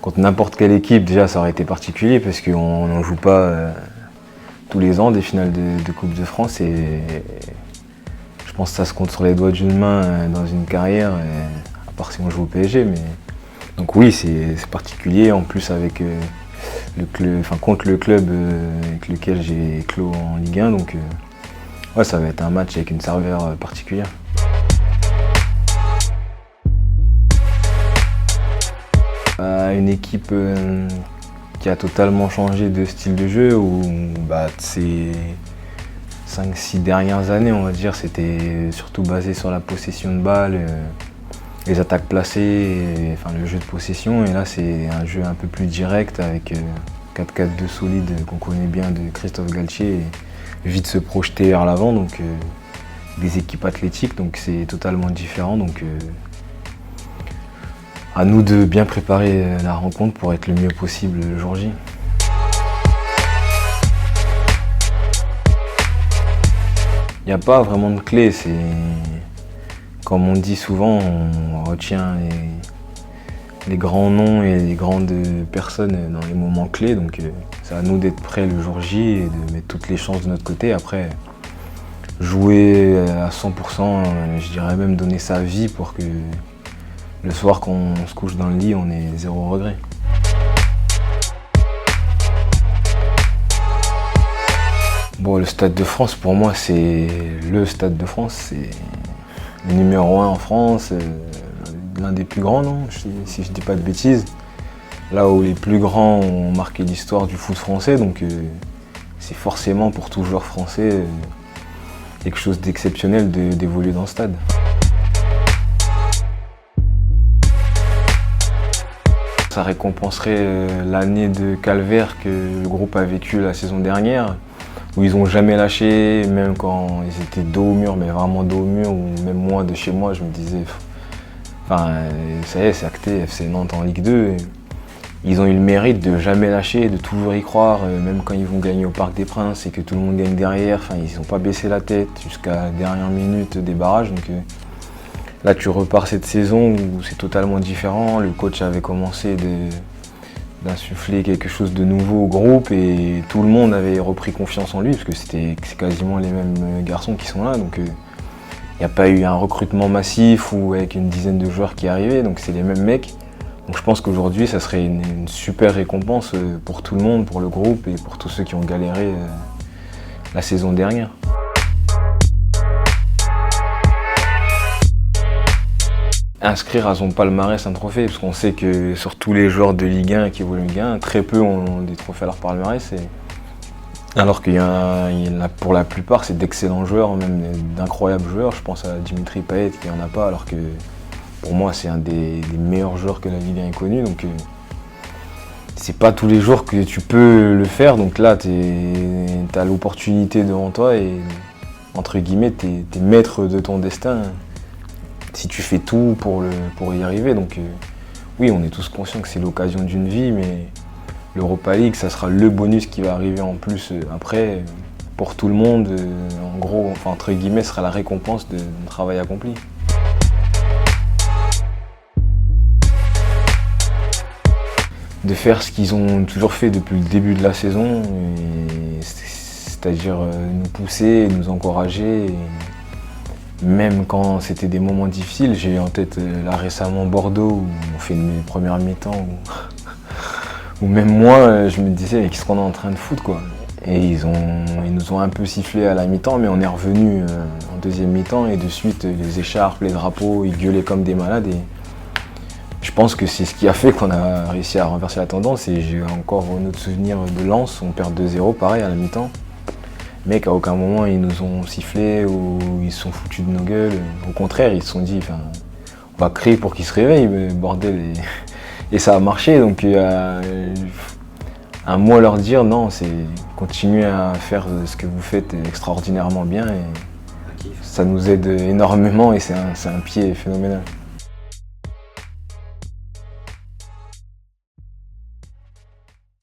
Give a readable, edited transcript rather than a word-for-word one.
contre n'importe quelle équipe, déjà ça aurait été particulier parce qu'on n'en joue pas tous les ans des finales de Coupe de France et je pense que ça se compte sur les doigts d'une main dans une carrière, à part si on joue au PSG. Mais... Donc oui, c'est particulier, en plus avec contre le club avec lequel j'ai clos en Ligue 1. Donc ouais, ça va être un match avec une saveur particulière. Une équipe qui a totalement changé de style de jeu, où ces 5-6 dernières années, on va dire, c'était surtout basé sur la possession de balles, les attaques placées, le jeu de possession. Et là, c'est un jeu un peu plus direct avec 4-4-2 solide qu'on connaît bien de Christophe Galtier, et vite se projeter vers l'avant, donc des équipes athlétiques, donc c'est totalement différent. Donc, à nous de bien préparer la rencontre pour être le mieux possible le jour J. Il n'y a pas vraiment de clé, c'est comme on dit souvent, on retient les grands noms et les grandes personnes dans les moments clés, donc c'est à nous d'être prêts le jour J et de mettre toutes les chances de notre côté. Après, jouer à 100%, je dirais même donner sa vie pour que le soir, quand on se couche dans le lit, on ait zéro regret. Bon, le Stade de France, pour moi, c'est le Stade de France. C'est le numéro 1 en France, l'un des plus grands, non, si je dis pas de bêtises. Là où les plus grands ont marqué l'histoire du foot français, donc c'est forcément pour tout joueur français quelque chose d'exceptionnel d'évoluer dans le stade. Ça récompenserait l'année de calvaire que le groupe a vécu la saison dernière, où ils n'ont jamais lâché, même quand ils étaient dos au mur, mais vraiment dos au mur, ou même moi, de chez moi, je me disais, ça y est, c'est acté, FC Nantes en Ligue 2. Ils ont eu le mérite de jamais lâcher, de toujours y croire, même quand ils vont gagner au Parc des Princes et que tout le monde gagne derrière, ils n'ont pas baissé la tête jusqu'à la dernière minute des barrages. Donc, là, tu repars cette saison où c'est totalement différent. Le coach avait commencé d'insuffler quelque chose de nouveau au groupe et tout le monde avait repris confiance en lui parce que c'est quasiment les mêmes garçons qui sont là. Donc, il n'y a pas eu un recrutement massif ou avec une dizaine de joueurs qui arrivaient. Donc, c'est les mêmes mecs. Donc, je pense qu'aujourd'hui, ça serait une super récompense pour tout le monde, pour le groupe et pour tous ceux qui ont galéré la saison dernière. Inscrire à son palmarès un trophée, parce qu'on sait que sur tous les joueurs de Ligue 1 qui évoluent en Ligue 1, très peu ont des trophées à leur palmarès. Alors qu'il y en a, pour la plupart, c'est d'excellents joueurs, même d'incroyables joueurs. Je pense à Dimitri Payet qui n'en a pas, alors que pour moi, c'est un des meilleurs joueurs que la Ligue 1 ait connu. Donc, c'est pas tous les jours que tu peux le faire. Donc là, tu as l'opportunité devant toi et, entre guillemets, tu es maître de ton destin. Si tu fais tout pour y arriver. Donc oui, on est tous conscients que c'est l'occasion d'une vie, mais l'Europa League, ça sera le bonus qui va arriver en plus après, pour tout le monde. En gros, entre guillemets, ce sera la récompense de travail accompli. De faire ce qu'ils ont toujours fait depuis le début de la saison, c'est-à-dire nous pousser, nous encourager. Même quand c'était des moments difficiles, j'ai eu en tête là récemment Bordeaux où on fait une première mi-temps où même moi je me disais qu'est-ce qu'on est en train de foutre quoi. Et ils nous ont un peu sifflé à la mi-temps, mais on est revenu en deuxième mi-temps et de suite les écharpes, les drapeaux, ils gueulaient comme des malades. Et je pense que c'est ce qui a fait qu'on a réussi à renverser la tendance. Et j'ai encore un autre souvenir de Lens, on perd 2-0 pareil à la mi-temps. Mais qu'à aucun moment ils nous ont sifflé ou ils se sont foutus de nos gueules. Au contraire, ils se sont dit on va crier pour qu'ils se réveillent, bordel. Et ça a marché. Donc un mot à leur dire, non, c'est continuer à faire ce que vous faites extraordinairement bien. Et ça nous aide énormément et c'est un pied phénoménal.